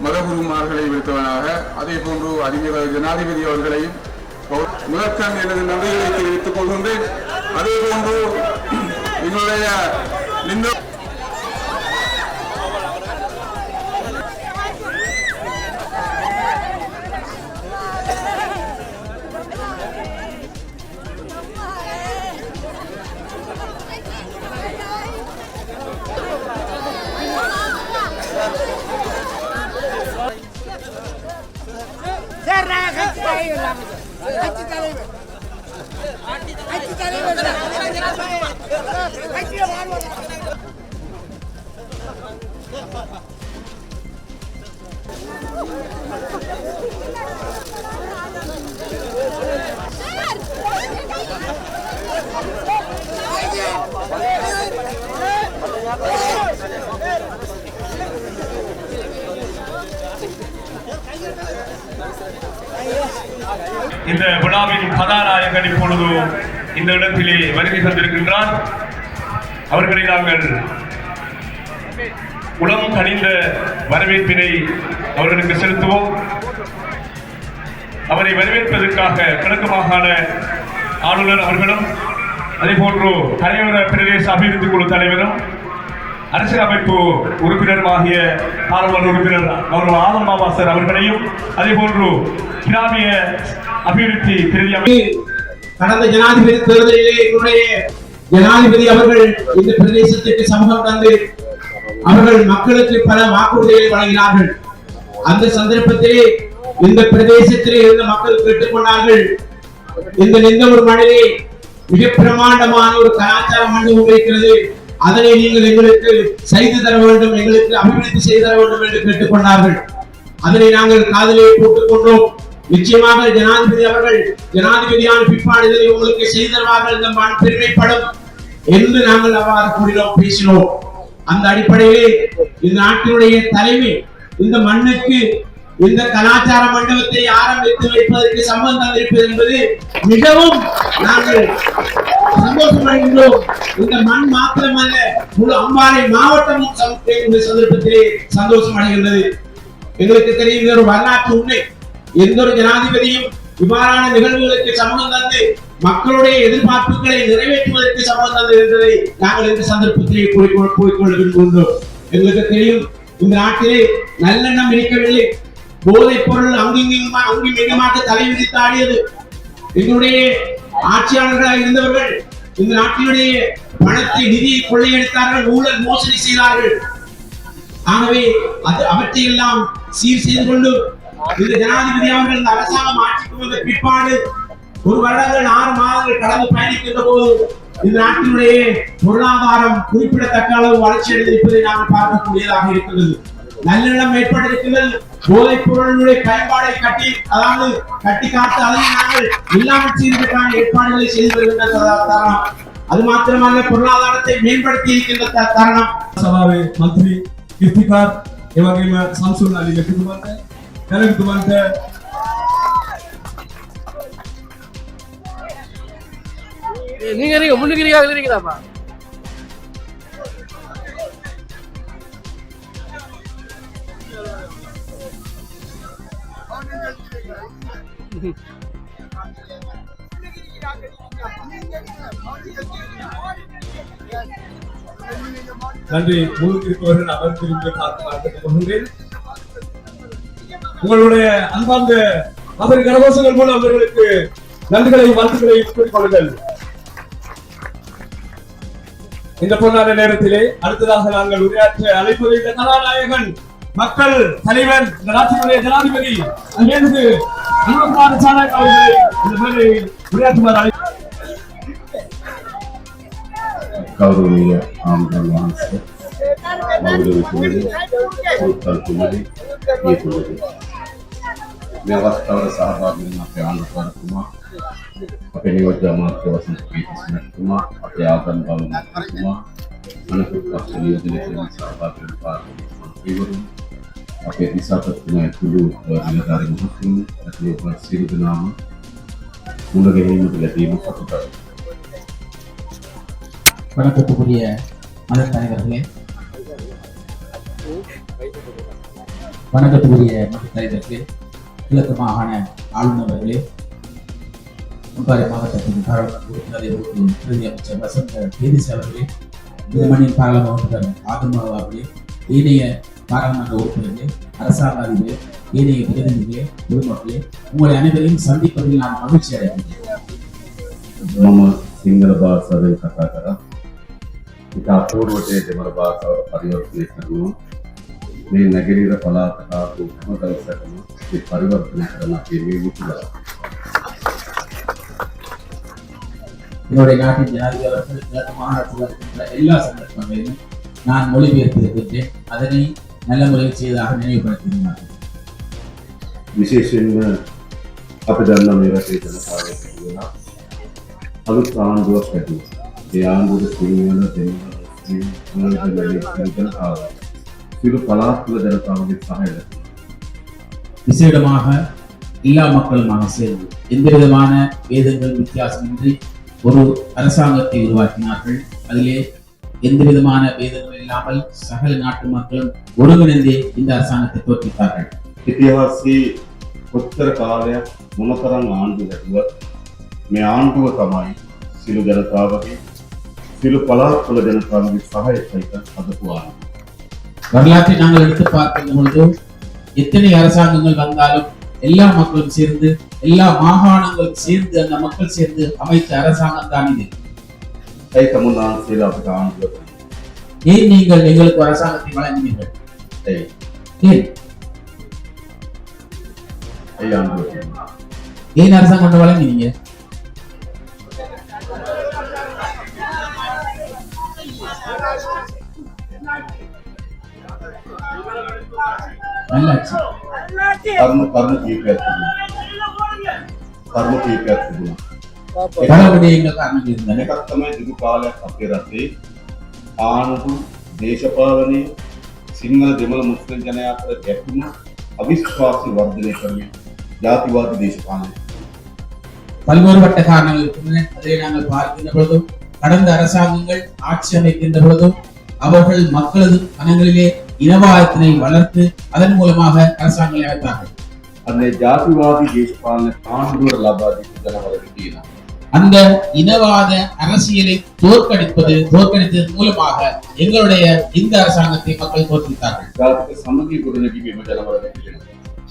மதகுருமார்களை விடுத்தவனாக அதே போன்று அதிபர் ஜனாதிபதி அவர்களையும் முதற்கண் எனது நன்றிகளை தெரிவித்துக் கொள்கின்றேன். அதே போன்று எங்களுடைய இந்த விழாவின் கதாநாயகன் இப்பொழுது இந்த இடத்திலே வருகை தந்திருக்கின்றார். அவர்களை நாங்கள் உளம் கனிந்த வரவேற்பினை அவர்களுக்கு செலுத்துவோம். அவரை வரவேற்பதற்காக கிழக்கு மாகாண ஆளுநர் அவர்களும் அதேபோன்று தலைவர பிரதேச அபிவிருத்தி குழு தலைவரும் அரசியலமைப்பு உறுப்பினருமாகிய பாராளுமன்ற உறுப்பினர் கௌரவ ஆதம் பாபாசர் அவர்களையும் அதேபோன்று கிராமிய அபிவிருத்தி பிரதி கடந்த ஜனாதிபதி தேர்தலிலே என்னுடைய ஜனாதிபதி அவர்கள் இந்த பிரதேசத்திற்கு சமூகம் தந்து அவர்கள் மக்களுக்கு பல வாக்குறுதிகளை வழங்கினார்கள். அந்த சந்தர்ப்பத்திலே இந்த பிரதேசத்திலே இருந்த மக்கள் கேட்டுக்கொண்டார்கள், இந்த ஒரு மண்ணிலே மிக பிரமாண்டமான ஒரு கலாச்சார மண்டபம் இருக்கிறது, அதனை நீங்கள் எங்களுக்கு செய்து தர வேண்டும், எங்களுக்கு அபிவிருத்தி செய்து தர வேண்டும் என்று கேட்டுக்கொண்டார்கள். அதனை நாங்கள் காதலிலே போட்டுக் கொண்டோம். நிச்சயமாக ஜனாதிபதி அவர்கள் ஜனாதிபதியான பிற்பாடுதலை உங்களுக்கு செய்து தருவார்கள், இந்த மண் பெருமைப்படும் என்று நாங்கள் அவ்வாறு கூறினோம், பேசினோம். அந்த அடிப்படையிலே இந்த நாட்டினுடைய தலைமை இந்த மண்ணுக்கு இந்த கலாச்சார மண்டபத்தை ஆரம்பித்து வைப்பதற்கு சம்பந்தம் இருப்பது என்பது மிகவும் நாங்கள் சந்தோஷமடைகின்றோம். இந்த மண் மாத்திரமல்ல, முழு அம்பாறை மாவட்டமும் சந்தர்ப்பத்திலே சந்தோஷம் அடைகின்றது. எங்களுக்கு தெரியும் ஒரு வரலாற்று உண்மை, எந்த ஒரு ஜனாதிபதியும் இவ்வாறான நிகழ்வுகளுக்கு சமூகம் தந்து மக்களுடைய எதிர்பார்ப்புகளை நிறைவேற்றுவதற்கு சமூகம் தந்து என்பதை நாங்கள் இந்த சந்தர்ப்பத்திலே கூறிக்கொள்ள விரும்புகின்றோம். எங்களுக்கு தெரியும் இந்த நாட்டிலே நல்லெண்ணம் இருக்கவில்லை, போதைப் பொருள் அங்குமிகமாக தலைவிரித்தாடியது. எங்களுடைய ஆட்சியாளர்களாக இருந்தவர்கள் இந்த நாட்டினுடைய பணத்தை நிதியை கொள்ளையடித்தார்கள், ஊழல் மோசடி செய்தார்கள். ஆகவே அவற்றை எல்லாம் சீர் செய்து கொண்டு இந்த ஜனாதிபதி அவர்கள் இந்த அரசாங்கம் ஆட்சிக்கு வந்த பிற்பாடு ஒரு வருடங்கள் 6 மாதங்கள் கடந்து பயணிக்கின்ற போது இந்த நாட்டினுடைய பொருளாதாரம் குறிப்பிடத்தக்க அளவு வளர்ச்சி அடைந்திருப்பதை நாங்கள் பார்க்கக்கூடியதாக இருக்கிறது. நல்லெண்ணம் ஏற்பட்டிருக்கிறது. போதைப் பொருளுடைய பயன்பாடை கட்டி காத்து அதனை நாங்கள் இல்லாமல் செய்வதற்கான ஏற்பாடுகளை செய்து வருகின்ற தருணம். அது மாத்திரமல்ல, பொருளாதாரத்தை மேம்படுத்தி இருக்கின்ற தருணம். சபாවේ மந்திரி ඉස්තිකාර් ඒ වගේම සම්සුන් අලි මෙතුමාට දැනගතුමාට நீங்க முன்னுக்கிறீங்க இருக்கீங்களாப்பா? நன்றி. முழுக்கிருப்பவர்கள் அமர்ந்திருந்து பார்த்துக் கொள்கிறேன். உங்களுடைய அன்பார்ந்த அவர் கரகோஷங்கள் மூலம் அவர்களுக்கு நன்றிகளையும் வாழ்த்துக்களையும் கூறிக் கொள்ளுங்கள். இந்த பொன்னான நேரத்திலே அடுத்ததாக நாங்கள் உரையாற்ற அழைப்பது இந்த கதாநாயகன் மக்கள் தலைவர் நாட்டினுடைய ஜனாதிபதி அங்கிருந்து அனுபவமான சாணக் அவர்களை இந்த மேடையில் உரையாற்றுமாறு गौरवनीय आमदार वहांसे व्यवस्था सहभागी अपने आंध्र कुमार अपने नियोजक मात्र वसंत कुमार अपने आदम बाबू कुमार अनुकूल पक्ष नियोजन के सहभागी मंत्रीवरुण अपने दिशा तत्व कुलू जिलाधारी महत्व अपने सिरिध नाम मुनगेही मुदलती मुखपत्र வணக்கத்துக்குரிய மத தலைவர்களே, வணக்கத்துக்குரிய மக்கள் தலைவர்களே, கிழக்கு மாகாண ஆளுநர்களே, மும்பாறை மாவட்டத்தின் பாராளுமன்ற உறுப்பினர் பிரதி அமைச்சர் வசந்த பேரிஸ் அவர்களே, விதமணியின் பாராளுமன்ற உறுப்பினர் ஆதமாவா அவர்களே, ஏனைய பாராளுமன்ற உறுப்பினர்களே, அரசாங்க அதிபரே, ஏனைய பிரதிநிதிகளே, பொதுமக்களே, உங்களை அனைவரையும் சந்திப்பதில் நான் மகிழ்ச்சி அடைகின்றேன். මම සිංහල භාෂාවෙන් කතා කරා. ඉතා අපූර්වට දෙමළ භාෂාවට පරිවර්තනය කරනවා. මේ නැගෙනහිර පළාතට ආපු හැම දවසකම මේ පරිවර්තනය කරන අපේ මේ මුතුලා. என்னுடைய நாட்டின் ஜனாதிபதி அவர்கள் கிழக்கு மாகாணத்தில் இருக்கின்ற எல்லா சந்தர்ப்பங்களிலும் நான் மொழிபெயர்த்திருக்கின்றேன். அதனை நல்ல முறையில் செய்ததாக நினைவுபடுத்தினார். විශේෂයෙන්ම අපි දන්නා මේ රටේ ජනතාවගේ කියනවා අලුත් ආණ්ඩුවක් ඇතුළු. ඒ ආණ්ඩුවේ සිංහල දෙමළ මුස්ලිම් මොනවාද ජනතාව සියලු පළාත්වල ජනතාවගේ සහාය ලැබුණා. விசேடமாக எல்லா மக்களுமாக சேர்ந்து எந்த விதமான வேதங்கள் வித்தியாசமின்றி ஒரு அரசாங்கத்தை உருவாக்கினார்கள். அதிலே எந்த விதமான வேதங்கள் இல்லாமல் சகல நாட்டு மக்களும் ஒருங்கிணைந்தே இந்த அரசாங்கத்தை தோற்பித்தார்கள். ඉතිහාසයේ කොච්චර කාලයක් මොනතරම් ආණ්ඩු ලැබුවත් මේ ආණ්ඩුව තමයි සියලු ජනතාවගේ සියලු පළාත්වල ජනතාවගේ සහාය සහිත හදපු ආණ්ඩුව. வரலாற்றை நாங்கள் எடுத்து பார்க்கின்ற பொழுது எத்தனை அரசாங்கங்கள் வந்தாலும் எல்லா மக்களும் சேர்ந்து எல்லா மாகாணங்களும் சேர்ந்து அந்த மக்கள் சேர்ந்து அமைத்த அரசாங்கம் தான் இது. ඒ තමුන්නාන්සේලා අපිට ආණ්ඩුව ஏன் நீங்கள் எங்களுக்கு அரசாங்கத்தை வழங்கினீர்கள்? ඒ ஏன் ඒ ආණ්ඩුව තියෙනවා. ஏன் அரசாங்கம் வழங்கினீங்க? நல்லாச்சு. කර්ම කීපයක් තිබුණා. කර්ම කීපයක් තිබුණා. பல விடயங்கள் காரணம் இருந்தன. එකක් තමයි දිගු කාලයක් අපේ රටේ ආණ්ඩු දේශපාලනය සිංහල දෙමළ මුස්ලිම් ජනයා අතර ගැටුම අවිශ්වාසය වර්ධනය කරමින් ජාතිවාදී දේශපාලනය பல்வேறுபட்ட காரணங்கள் இருக்கின்றன. அதை நாங்கள் பார்க்கின்ற பொழுதும் கடந்த அரசாங்கங்கள் ஆட்சி அமைக்கின்ற பொழுதும் அவர்கள் மக்களது மனங்களிலே இனவாதத்தினை வளர்த்து அதன் மூலமாக அரசாங்கங்களை அமைத்தார்கள். අනේ ජාතිවාදී දේශපාලන ආණ්ඩුවට ලබා දීපු ජනවලට කියනවා. அந்த இனவாத அரசியலை தோற்கடித்ததன் மூலமாக எங்களுடைய இந்த அரசாங்கத்தை மக்கள் தோற்கடித்தார்கள். ජාතික සමගිය ගොඩනැගීම ජනවලට කියනවා.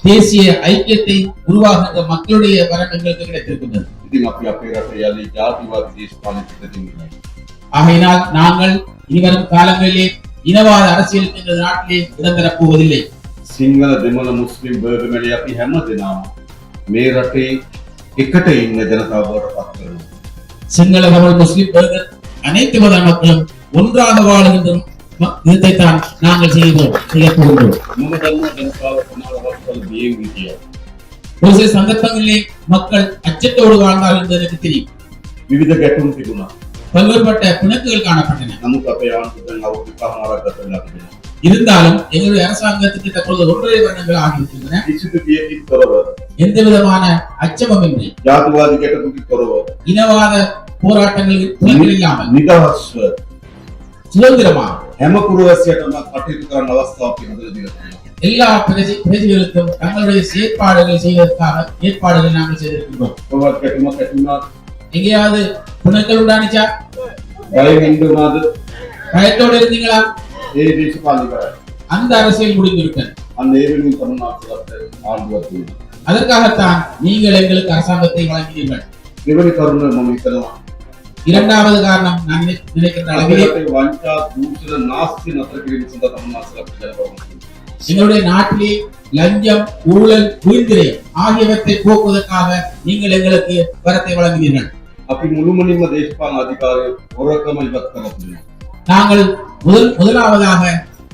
தேசிய ஐக்கியத்தை உருவாக்குகின்ற மக்களுடைய வரம் எங்களுக்கு கிடைத்திருக்கின்றது. ඉතින් අපි අපේ රටේ යලි ජාතිවාදී දේශපාලනයට දෙන්නේ. ஆகையினால் நாங்கள் இனிவரும் காலங்களிலே இனவாத அரசியலுக்கு இந்த நாட்டிலே இடம் தரப் போவதில்லை. සිංහල දෙමළ මුස්ලිම් බර්ගමැලි අපි හැම දෙනාම මේ රටේ එකට ඉන්න ජනතාව බවට පත් කරනවා. சிங்கள தமிழ் முஸ்லிம் பர்கர் அனைத்து மத மக்களும் ஒன்றாக வாழுகின்ற விதத்தை தான் நாங்கள் செய்ய போகின்றோம். මම දන්නා ජනතාව සමාජවල බියෙන් විදිය. ஒரு சில சந்தர்ப்பங்களிலே மக்கள் அச்சத்தோடு வாழ்ந்தார்கள் என்று எனக்கு தெரியும். විවිධ ගැටුම් තිබුණා. பல்வேறுபட்ட பிணக்குகள் காணப்பட்டன. නමුත් අපේ ආණ්ඩුවෙන් අවුරුදු 5මාරක් ගත වෙලා තිබෙනවා. இருந்தாலும் எங்களுடைய அரசாங்கத்துக்கு தற்போது 1.5 வருடங்கள் ஆகியிருக்கின்றன. කිසිදු බියකින් තොරව எந்த விதமான அச்சமுமின்றி ජාතිවාදී ගැටුම්කින් තොරව இனவாத போராட்டங்களில் துணைகள் இல்லாமல் නිදහස්ව சுதந்திரமாக හැම කුරුවැසියටම කටයුතු කරන්න අවස්ථාවක් හදලා දීලා තියෙනවා. எல்லா பிரஜைகளுக்கும் தங்களுடைய செயற்பாடுகளை செய்வதற்காக ஏற்பாடுகளை நாங்கள் செய்திருக்கின்றோம். කොහොමද ගැටුමක් ඇති වුණාද? எங்கேயாவது பிணக்கள் உண்டானிச்சா? බයෙන් ඉඳුණාද? பயத்தோடு இருந்தீங்களா? ඒ දේශපාලනය කරා. அந்த அரசியல் முடிந்திருக்கிறது. අන්න ඒ වෙනුවෙන් තමුන්නාන්සේලාට ආණ්ඩුවක් තියෙනවා. அதற்காகத்தான் நீங்கள் எங்களுக்கு அரசாங்கத்தை வழங்கினீர்கள். දෙවනි කරුණ මම හිතනවා இரண்டாவது காரணம் நான் நினைக்கின்ற அளவிலே අපේ වංචා දූෂණ නාස්ති නතර කිරීම සඳහා තමුන්නාන්සේලාට ජනබලයක්. எங்களுடைய நாட்டிலே லஞ்சம், ஊழல், வீழ்திரை ஆகியவற்றை போக்குவதற்காக நீங்கள் எங்களுக்கு வரத்தை வழங்கினீர்கள். අපි මුළුමනින්ම දේශපාලන අධිකාරිය හොරකම ඉවත් කරලා තියෙනවා. நாங்கள் முதலாவதாக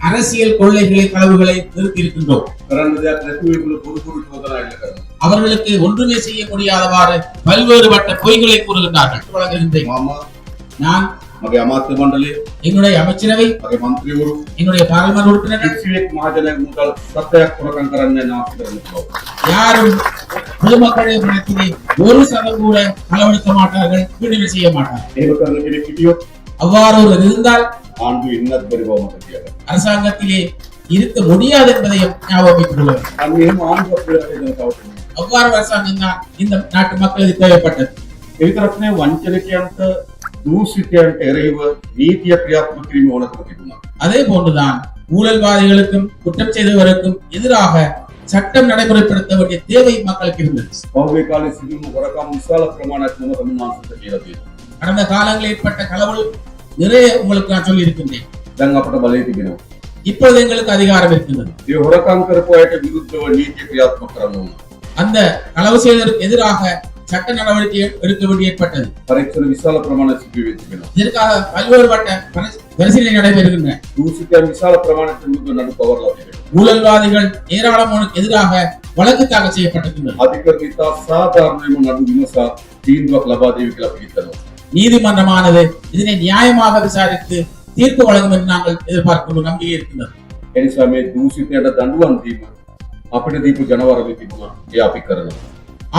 அரசியல் கொள்ளைகளை களவுகளை நிறுத்தி இருக்கின்றோம். කරන්න දෙයක් නැතුව ඒගොල්ලෝ පුරුදු චෝදනා එල්ල කරනවා. அவர்களுக்கு ஒன்றுமே செய்ய முடியாதவாறு பல்வேறுபட்ட பொய்களை கூறுகின்றார்கள். வழங்குகின்றேன். මම நான் මගේ අමාත්‍ය මණ්ඩලය என்னுடைய அமைச்சரவை, මගේ മന്ത്രിවරු என்னுடைய பாராளுமன்ற உறுப்பினர்கள் කිසිවෙක් මහජනයාගේ මුදල් සත්‍යයක් හොරකම් කරන්නේ නැහැ නාස්ති කරන්න බව. யாரும் பொதுமக்களுடைய பணத்திலே ஒரு சதம் கூட களவெடுக்க மாட்டார்கள், விடுதலை செய்ய மாட்டார்கள். එහෙම කරන කෙනෙක් හිටියොත් அவ்வாறு ஒரு இருந்தால் ආණ්ඩුවේ ඉන්නත් බැරි බව මට කියනවා. அரசாங்கத்திலே இருக்க முடியாது என்பதையும் ஞாபகம் கொள்ளுங்கள். අන්නේම ආණ්ඩුවක් ජනතාවට. அவ்வாறு அரசாங்கம் தான் இந்த நாட்டு மக்களுக்கு தேவைப்பட்டது. ඒ විතරක් නෙවෙයි වංචනිකයන්ට දූෂිතයන්ට එරෙහිව නීතිය ක්‍රියාත්මක කිරීම ඕනකම තිබුණා. அதே போன்றுதான் ஊழல்வாதிகளுக்கும் குற்றம் செய்தவருக்கும் எதிராக சட்டம் நடைமுறைப்படுத்த வேண்டிய தேவை மக்களுக்கு இருந்தது. පහුගිය කාලේ සිදුවුණු හොරකම් විශාල ප්‍රමාණයක් මම තමුන්නාන්සට කියලා තියෙනවා. கடந்த காலங்களில் ஏற்பட்ட களவு நிறைய உங்களுக்கு நான் சொல்லி இருக்கின்றேன். දැන් අපට බලය තිබෙනවා. இப்பொழுது எங்களுக்கு அதிகாரம் இருக்கின்றது. ඒ හොරකම් කරපු අයට විරුද්ධව නීතිය ක්‍රියාත්මක කරන්න ඕන. அந்த களவு செய்ததற்கு எதிராக சட்ட நடவடிக்கை எடுக்க வேண்டி ஏற்பட்டது. පරීක්ෂණ විශාල ප්‍රමාණයක් සිදු වෙ තිබෙනවා. இதற்காக பல்வேறுபட்ட பரிசீலனை நடைபெறுகின்றன. දූෂිතයන් විශාල ප්‍රමාණයක් විරුද්ධව නඩු පවරලා තිබෙනවා. ஊழல்வாதிகள் ஏராளமானோருக்கு எதிராக வழக்கு தாக்கல் செய்யப்பட்டிருக்கின்றன. අධිකරණ ඉතා සාධාරණයෙන්ම නඩු විමසා තීන්දුවක් ලබා දෙවි කියලා අපි හිතනවා. நீதிமன்றமானது இதனை நியாயமாக விசாரித்து தீர்ப்பு வழங்கும் என்று நாங்கள் எதிர்பார்க்கும் நம்பிக்கை இருக்கின்றது. ඒ නිසා මේ දූෂිතයට දඬුවම් දීම අපිට දීපු ජනවරම තිබුණා. ඒ අපි කරනවා.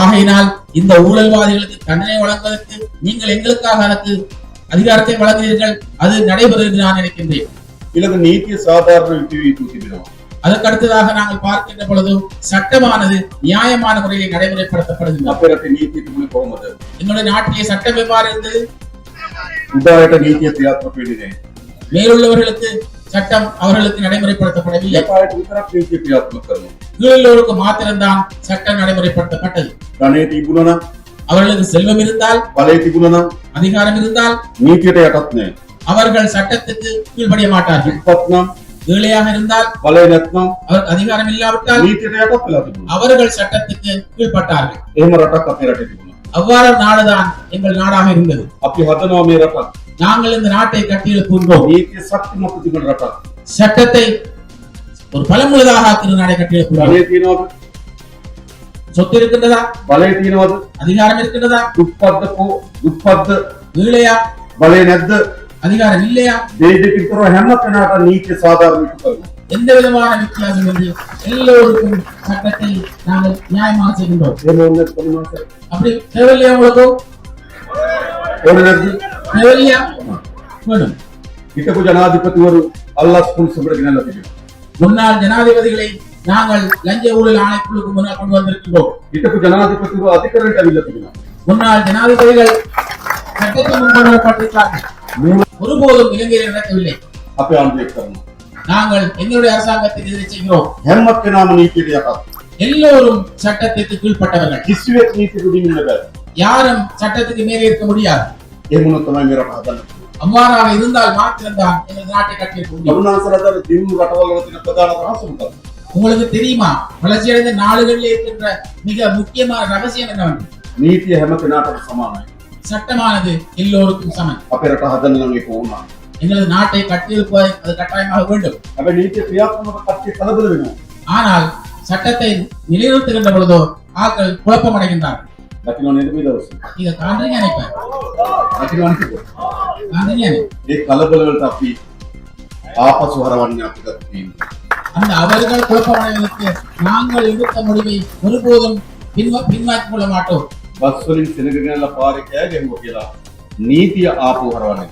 ஆகையினால் இந்த ஊழல்வாதிகளுக்கு தண்டனை வழங்குவதற்கு நீங்கள் எங்களுக்காக எனக்கு அதிகாரத்தை வழங்குகிறீர்கள், அது நடைபெறும் என்று நான் நினைக்கின்றேன். ඊළඟ නීතිය සාධාරණ යුතු තිබෙනවා. அதற்கு அடுத்ததாக நாங்கள் பார்க்கின்ற பொழுது சட்டமானது நியாயமான முறையில் நடைமுறைப்படுத்தப்படுகின்றது. අපේ රටේ නීතිය තිබුණේ කොහොමද? எங்களுடைய நாட்டிலே சட்டம் எவ்வாறு இருந்தது? උදායට නීතිය ක්‍රියාත්මක වෙන්නේ නැහැ. மேலுள்ளவர்களுக்கு சட்டம் அவர்களுக்கு நடைமுறைப்படுத்தப்படவில்லை. යකායට විතරක් නීතිය ක්‍රියාත්මක කරනවා. கீழுள்ளவருக்கு மாத்திரம்தான் சட்டம் நடைமுறைப்படுத்தப்பட்டது. ධනෙ තිබුණා නම්, அவர்களுக்கு செல்வம் இருந்தால், බලය තිබුණා නම් அதிகாரம் இருந்தால் නීතියට යටත් නැහැ. அவர்கள் சட்டத்துக்கு கீழ்ப்படிய மாட்டார்கள். ඉපත් නම්, ஏழையாக இருந்தால், බලය නැත්නම් அவருக்கு அதிகாரம் இல்லாவிட்டால் නීතියට යටත් වෙලා තිබුණා. அவர்கள் சட்டத்துக்கு கீழ்ப்பட்டார்கள். එහෙම රටක් අපේ රටේ තිබුණා. அவ்வாறு நாடுதான் எங்கள் நாடாக இருந்தது. අපි හදනවා මේ රටක්. நாங்கள் இந்த நாட்டை கட்டியெழுப்புகின்றோம். නීතිය ශක්තිමත් තිබෙන රටක්. சட்டத்தை ஒரு பலமுள்ளதாக ஆக்கிற நாடை கட்டியெழுப்புகிறோம். ධනෙ තියනවද? சொத்து இருக்கின்றதா? බලය තියනවද? அதிகாரம் இருக்கின்றதா? දුප්පත්ද ஏழையா? බලය නැද්ද? அதிகாரம் இல்லையா? දෙයිදකින් හැම කෙනාට නීතිය සාධාරණ කරනවා. எந்த விதமான வித்தியாசம் இல்லை, எல்லோருக்கும் சட்டத்தை நாங்கள் நியாயமாக செய்கின்றோம். එහෙම වුණත් කොහොමද? அப்படி தேவையில்லையா உங்களுக்கு? ඕන නැද්ද? தேவையில்லையா? வேணும். හිටපු ජනාධිපතිවරු අල්ලස් පුලිසියට ගෙනල්ලා තිබෙනවා. முன்னாள் ஜனாதிபதிகளை நாங்கள் லஞ்ச ஊழல் ஆணைக்குழுக்கு முன்னால் கொண்டு வந்திருக்கின்றோம். හිටපු ජනාධිපතිවරු අධිකරණයට අවිල්ලා තිබෙනවා. முன்னாள் ஜனாதிபதிகள் சட்டத்தை முன்கொண்டு வரப்பட்டிருக்கிறார்கள். ஒருபோதும் இலங்கையில் நடக்கவில்லை. අපේ ආණ්ඩුවේ කරනවා. நாங்கள் எங்களுடைய அரசாங்கத்துக்கு எதிர்த்து செய்கிறோம். හැම කෙනාම නීතියට යටත්. எல்லோரும் சட்டத்திற்கு கீழ்ப்பட்டவர்கள். කිසිවෙක් නීතියට උඩින් ඉන්න බෑ. யாரும் சட்டத்துக்கு மேலே இருக்க முடியாது. ඒ මොන තමයි මේ රට හදන්නේ. அவ்வாறாக இருந்தால் மாத்திரம்தான் எங்கள் நாட்டை கட்டியிருக்க முடியும். කරුණාසලතර දිනු රටවල වල තියෙන ප්‍රධාන රහස මොකක්ද? உங்களுக்கு தெரியுமா, வளர்ச்சியடைந்த நாடுகளில் இருக்கின்ற மிக முக்கியமான ரகசியம் என்னவென்று? නීතිය හැම කෙනාටම සමානයි. சட்டமானது எல்லோருக்கும் சமம். අපේ රට හදන්න නම් ඒක ඕන. எங்களது நாட்டை கட்டியிருப்பது அது கட்டாயமாக வேண்டும். හැබැයි නීතිය ක්‍රියාත්මක කට්ටිය කලබල වෙනවා. ஆனால் சட்டத்தை நிலைநிறுத்துகின்ற பொழுதோ ஆட்கள் குழப்பம் அடைகின்றார்கள். දකින්න නේද මේ දවස්? இதை காண்றீங்க நினைப்பேன். දකින්නවද? காண்றீங்க? ඒ කලබල වලට අපි ආපසු හරවන්නේ අපිට තියෙනවා. அந்த அவர்கள் குழப்பம் அடைவதற்கு நாங்கள் எடுத்த முடிவை ஒருபோதும் பின்வாக்கிக் கொள்ள மாட்டோம். බස් වලින් සෙනගගෙනලා පාරේ කෑ ගැහුවා කියලා නීතිය ආපහු හරවන්නේ.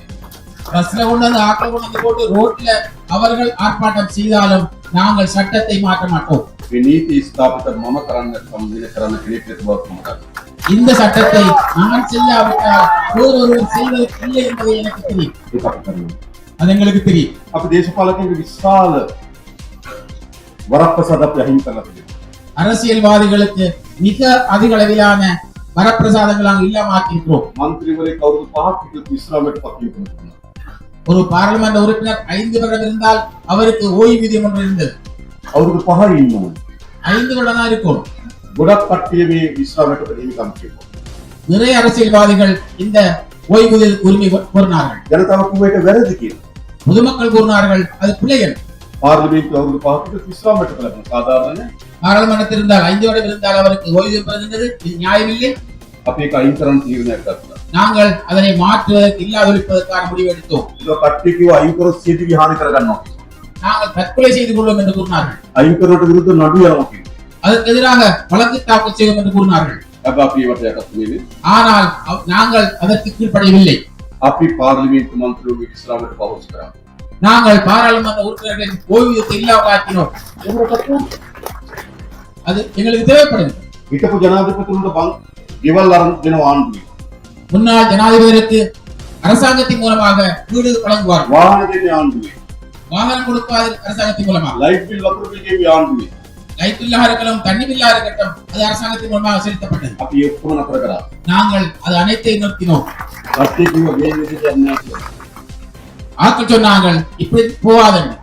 பஸ்ல கொண்டு வந்து ஆட்கள் கொண்டு வந்து போட்டு ரோட்ல அவர்கள் ஆர்ப்பாட்டம் செய்தாலும் நாங்கள் சட்டத்தை மாற்ற மாட்டோம். මේ නීති ස්ථාපිත මම කරන්න සම්බන්ධ කරන්න කෙනෙක් නැතුවක් මම. இந்த சட்டத்தை நான் செய்யாவிட்டால் ஒருவர் செய்வதற்கு இல்லை என்பதை எனக்கு தெரியும். ඒක අපි කරනවා. அது எங்களுக்கு தெரியும். අපි දේශපාලකයන්ගේ විශාල වරප්‍රසාද අපි අහිමි කරලා තියෙනවා. அரசியல்வாதிகளுக்கு மிக அதிக அளவிலான வரப்பிரசாதங்கள் நாங்கள் இல்லாம ஆக்கியிருக்கிறோம். මන්ත්‍රීවරයෙක් අවුරුදු 5ක් විතර විශ්‍රාමයට පත් වෙනවා. ஒரு பாராளுமன்ற உறுப்பினர் 5 வருடம் இருந்தால் அவருக்கு ஓய்வூதியம் ஒன்று இருந்தது. අවුරුදු 5 ඉන්නවා. 5 வருடம் தான் இருக்கும். ගොඩක් කට්ටිය මේ විශ්‍රාමයට දෙහිමිකම් කියනවා. நிறைய அரசியல்வாதிகள் இந்த ஓய்வூதிய உரிமை கோரினார்கள். ජනතාව කිව්ව එක වැරදි කියලා. பொதுமக்கள் கூறினார்கள் அது பிள்ளைகள். පාර්ලිමේන්තුව අවුරුදු 5ක් විතර විශ්‍රාමයට කළා. சாதாரண பாராளுமன்றத்தில் இருந்தால் 5 வருடம் இருந்தால் அவருக்கு ஓய்வூதியம் பெறுகின்றது. இது நியாயமில்லை. අපි ඒක අයින් කරන්න තීරණයක් ගත්තා. நாங்கள் அதனை மாற்றுவதற்கு இல்லாதொழிப்பதற்கான முடிவு எடுத்தோம். ඒක කට්ටිය කිව්ව අයින් කරොත් සියදිවි හානි කරගන්නවා. நாங்கள் தற்கொலை செய்து கொள்வோம் என்று கூறினார்கள். අයින් කරනට විරුද්ධ නඩු යනවා කියලා. அதற்கு எதிராக வழக்கு தாக்கல் செய்வோம் என்று கூறினார்கள். හැබැයි අපි ඒවට යටත් වෙන්නේ. ஆனால் நாங்கள் அதற்கு கீழ்ப்படியவில்லை. අපි පාර්ලිමේන්තු මන්ත්‍රීවරු විශ්‍රාමයට පහොස් කරා. நாங்கள் பாராளுமன்ற உறுப்பினர்களின் ஓய்வூதியத்தை இல்லாமலாக்கினோம். அது எங்களுக்கு தேவைப்படுது. හිටපු ජනාධිපතිතුමන්ට ගෙවල් අරන් දෙන ආණ්ඩුවේ முன்னாள் ஜனாதிபதிக்கு அரசாங்கத்தின் மூலமாக வீடு வழங்குவார். වාහන දෙන්නේ ආණ්ඩුවේ வாகனம் கொடுப்பாது அரசாங்கத்தின் மூலமாக. ලයිට් බිල් වතුර බිල් ගෙවි ආණ්ඩුවේ லைட் பில்லாக இருக்கலாம், தண்ணி பில்லாக இருக்கட்டும், அது அரசாங்கத்தின் மூலமாக செலுத்தப்பட்டது. අපි ඒ ඔක්කොම නතර කරා. நாங்கள் அது அனைத்தையும் நிறுத்தினோம். රටේ කිව්ව මේ විදිහට යන්නේ නැහැ කියලා. ஆட்கள் சொன்னாங்கள் இப்படி போவாதன்னு.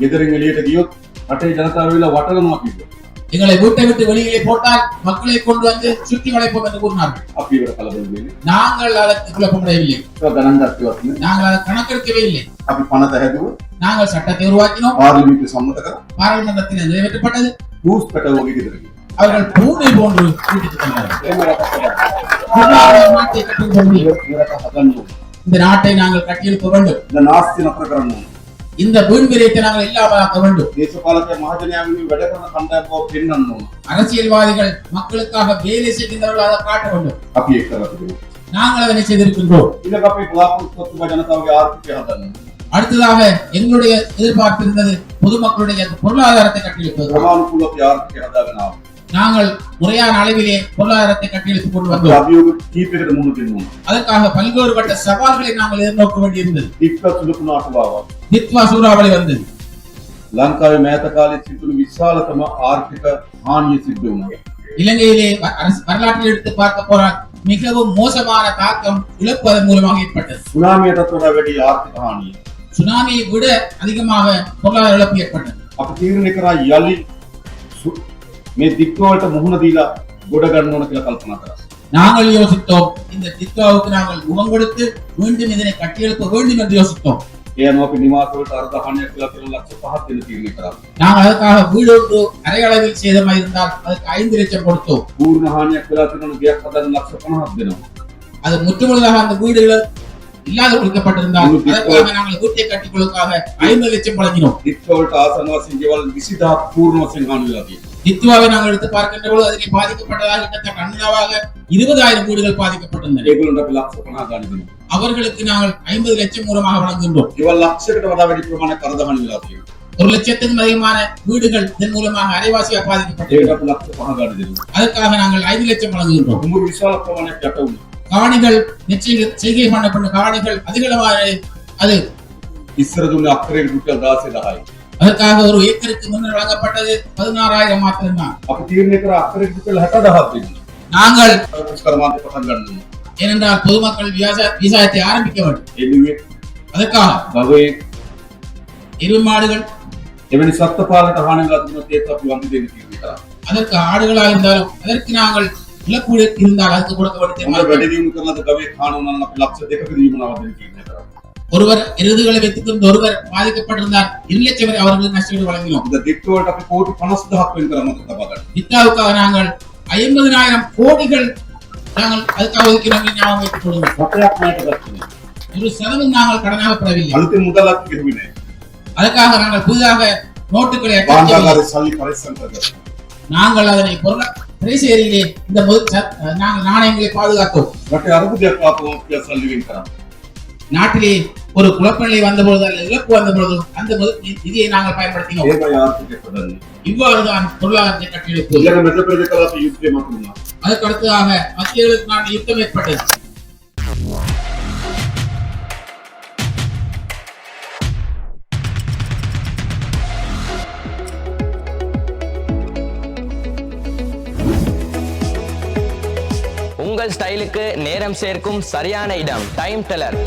ගෙදරින් එළියට ගියොත් රටේ ජනතාව වෙලා වටලනවා කිව්වා. எங்களை வீட்டை விட்டு வெளியிலே போட்டால் மக்களை கொண்டு வந்து சுற்றி வளைப்போம் என்று கூறினார்கள். අපි ඒකට කලබල වෙන්නේ. நாங்கள் அதற்கு குழப்பமடையவில்லை. ඒක ගණන් ගත්තවත් නේ. நாங்கள் அதை கணக்கெடுக்கவே இல்லை. අපි පනත හැදුවා. நாங்கள் சட்டத்தை உருவாக்கினோம். පාර්ලිමේන්තුවේ සම්මත කරා. பாராளுமன்றத்தில் நிறைவேற்றப்பட்டது. රූස් පැටවෝගේ ගෙදර ගියා. அவர்கள் பூனை போன்று வீட்டுக்கு சென்றார்கள். එහෙම රටක් நாட்டை கட்டும் சொல்லி හදන්න ඕනේ. இந்த நாட்டை நாங்கள் கட்டியெழுப்ப வேண்டும். ද නාස්ති නතර කරන්න ඕනේ. இந்த வீண் விரயத்தை நாங்கள் இல்லாமலாக்க வேண்டும். දේශපාලක මහජනයාගේ වැඩ කරන කණ්ඩායම් බව පෙන්වන්න ඕන. அரசியல்வாதிகள் மக்களுக்காக வேலை செய்கின்றவர்கள் அதை காட்ட வேண்டும். අපි ඒක කරලා තිබුණා. நாங்கள் அதனை செய்திருக்கின்றோம். ඊළඟ අපේ බලාපොරොත්තු ජනතාවගේ ආර්ථිකය හදන්න. அடுத்ததாக எங்களுடைய எதிர்பார்ப்பு இருந்தது பொதுமக்களுடைய பொருளாதாரத்தை கட்டியெழுப்பது. ප්‍රමාණිකුල අපි ආර්ථිකය හදාගෙන ආවා. நாங்கள் முறையான அளவிலே பொருளாதாரத்தை கட்டியெழுத்துக் கொண்டு අපි வந்தோம். අභියෝග කීපයකට මුහුණ දෙන්න ඕන. அதற்காக பல்வேறுபட்ட சவால்களை நாங்கள் எதிர்நோக்க வேண்டியிருந்தது. ඉක්කත් ලකුණාට ආවා. தித்வா சூறாவளி வந்தது. ලංකාවේ මෑත කාලේ සිදුණු විශාලතම ආර්ථික හානිය සිද්ධ වුණා. இலங்கையிலே வரலாற்றில் எடுத்து பார்க்க போனால் மிகவும் மோசமான தாக்கம் இழப்பு அதன் மூலமாக ஏற்பட்டது. සුනාමියටත් වඩා වැඩි ආර්ථික හානිය. சுனாமியை விட அதிகமாக பொருளாதார இழப்பு ஏற்பட்டது. අපි තීරණය කරා යලි මේ දික්කවලට මුහුණ දීලා ගොඩ ගන්න ඕන කියලා කල්පනා කරා. நாங்கள் யோசித்தோம், இந்த தித்வாவுக்கு நாங்கள் முகம் கொடுத்து மீண்டும் இதனை கட்டியெழுப்ப வேண்டும் என்று யோசித்தோம். ඒ අනුව අපි නිවාසවලට අර්ධහානියක් කියලා කියලා ලක්ෂ 5ක් දෙන්න තීරණය කරා. நாங்கள் அதுக்காக வீடு ஒன்று அரை அளவில் சேதமாயிருந்தால் அதுக்கு 5 லட்சம் கொடுத்தோம். පූර්ණ හානියක් වෙලා තියෙන ගයක් හදන්න ලක්ෂ 50ක් දෙනවා. அது முற்றுமுழுதாக அந்த வீடுகள் இல்லாத கொடுக்கப்பட்டிருந்தால் அதற்காக நாங்கள் வீட்டை கட்டிக் கொள்வதற்காக 50 லட்சம் வழங்கினோம். දික්කවලට ආසන්න වශයෙන් ගෙවල් 20000ක් පූර්ණ වශයෙන් හානි වෙලා තියෙනවා. தித்வாவை நாங்கள் எடுத்து பார்க்கின்ற பொழுது அதில் பாதிக்கப்பட்டதாக கிட்டத்தட்ட அண்ணாவாக 20000 வீடுகள் பாதிக்கப்பட்டிருந்தன. ඒගොල්ලන්ට අපි ලක්ෂ 50 ගාණක් දෙනවා. அவர்களுக்கு நாங்கள் 50 லட்சம் மூலமாக வழங்குகின்றோம். ගෙවල් ලක්ෂයකට වඩා වැඩි ප්‍රමාණයක් අර්ධහානි වෙලා තියෙනවා. 1 லட்சத்துக்கும் அதிகமான வீடுகள் இதன் மூலமாக அரைவாசியாக பாதிக்கப்பட்டது. ඒකට අපි ලක්ෂ 5 ගාණක් දෙනවා. அதற்காக நாங்கள் 5 லட்சம் வழங்குகின்றோம். උඹ විශාල ප්‍රමාණයක් යට වුණා. காணிகள் நிச்சயம் செய்கை பண்ணப்பட்ட காணிகள் அதிகளவாக அது ඉස්සර දුන්නේ අක්කරයකට රුපියල් 16000යි. அதற்காக ஒரு ஏக்கருக்கு முன்னர் வழங்கப்பட்டது 16000 மாத்திரம்தான். අපි තීරණය කරා අක්කරයකට රුපියල් 60000ක් දෙන්න. நாங்கள் කර්මාන්තය පටන් ගන්න ඕන. ஏனென்றால் பொதுமக்கள் விவசாயத்தை ஆரம்பிக்க வேண்டும். එළුවේ அதற்காக ගවයේ எருமை மாடுகள் එවැනි සත්ත්ව පාලනට හානි වෙලා තිබුණොත් ඒත් අපි වන්දි දෙන්න තීරණය කරා. அதற்கு ஆடுகளாக இருந்தாலும் அதற்கு நாங்கள் இழப்பீடு இருந்தால் அதுக்கு கொடுக்க මොකද வேண்டும். වැඩි දියුණු කරනද ගවයේ කාණ උනන අපි ලක්ෂ 2ක දීමුණාව දෙන්න තීරණය කරා. ஒருவர் எருதுகளை வைத்துக்கொண்டு ஒருவர் பாதிக்கப்பட்டிருந்தால் 2 லட்சம் வரை அவர்களுக்கு நஷ்டஈடு வழங்கினோம். இந்த දික්කවලට අපි කෝටි 50000ක් වෙන් කරා මතක තබා ගන්න. தித்தாவுக்காக நாங்கள் 50000 கோடிகள் நாங்கள் அதுக்காக ஒதுக்கினோம். ஞாபகம் வைத்துக் கொள்ளுங்கள். රටයක් නෑට ගත්තේ. 1% நாங்கள் கடனாக பெறவில்லை. අලුතෙන් මුදලක් ගෙවුවේ නෑ. அதுக்காக நாங்கள் புதிதாக நோட்டுகளை බාණ්ඩාගාරේ සල්ලි පරිස්සම් කරගත්තා. நாங்கள் அதனை திரைசேரியிலே இந்த நாங்கள் நாணயங்களை பாதுகாத்தோம். රටේ අරුබුදයක් ආපුවම අපි සල්ලි වෙන් කරා. நாட்டிலே ஒரு குழப்பநிலை வந்தபொழுது அல்லது இழப்பு வந்தபொழுது அந்த நிதியை நாங்கள் பயன்படுத்தினோம். ඒකයි ආර්ථිකය හදන්නේ. இவ்வாறுதான் பொருளாதாரத்தை கட்டியெழுப்பு. ඊළඟ මෙද ප්‍රදේශවල අපි යුද්ධය මතුණා. அதற்கு அடுத்ததாக மத்தியர்களுக்கு நாடு யுத்தம் ஏற்பட்டது. உங்கள் ஸ்டைலுக்கு நேரம் சேர்க்கும் சரியான இடம் டைம் டெல்லர்.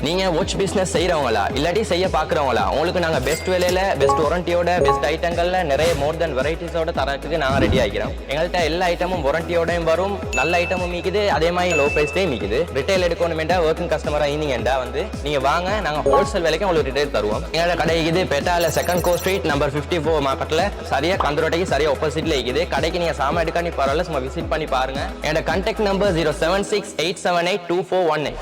நீங்க வாட்ச் பிசினஸ் செய்யறவங்களா இல்லாட்டி செய்ய பாக்குறவங்களா, உங்களுக்கு நாங்க பெஸ்ட் விலையில பெஸ்ட் வாரண்டியோட பெஸ்ட் ஐட்டங்கள்ல நிறைய மோர் தென் வெரைட்டிஸோட தரத்துக்கு நாங்க ரெடி ஆகிறோம். எங்கள்கிட்ட எல்லா ஐட்டமும் வாரண்டியோடையும் வரும், நல்ல ஐட்டமும் மீக்குது, அதே மாதிரி லோ பிரைஸ்லயும் மீக்குது. ரிட்டைல் எடுக்கணுமெண்டா ஒர்க்கிங் கஸ்டமரா ஈனிங்கண்டா வந்து நீங்க வாங்க, நாங்க ஹோல்சேல் விலைக்கு உங்களுக்கு ரிட்டைல் தருவோம். எங்களோட கடை இருக்குது பேட்டால 2nd கோ ஸ்ட்ரீட் நம்பர் 54 மார்க்கெட்ல சரியா கந்தரோட்டைக்கு சரியா ஆப்போசிட்ல இருக்குது. கடைக்கு நீங்க சாமான் எடுக்கானி பரவாயில்ல, சும்மா விசிட் பண்ணி பாருங்க. என்னோட கான்டாக்ட் நம்பர் 07687824824.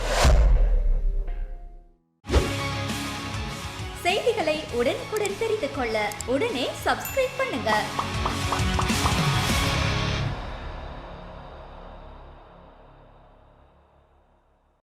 செய்திகளை உடனுக்குடன் தெரிந்து கொள்ள உடனே சப்ஸ்கிரைப் பண்ணுங்க.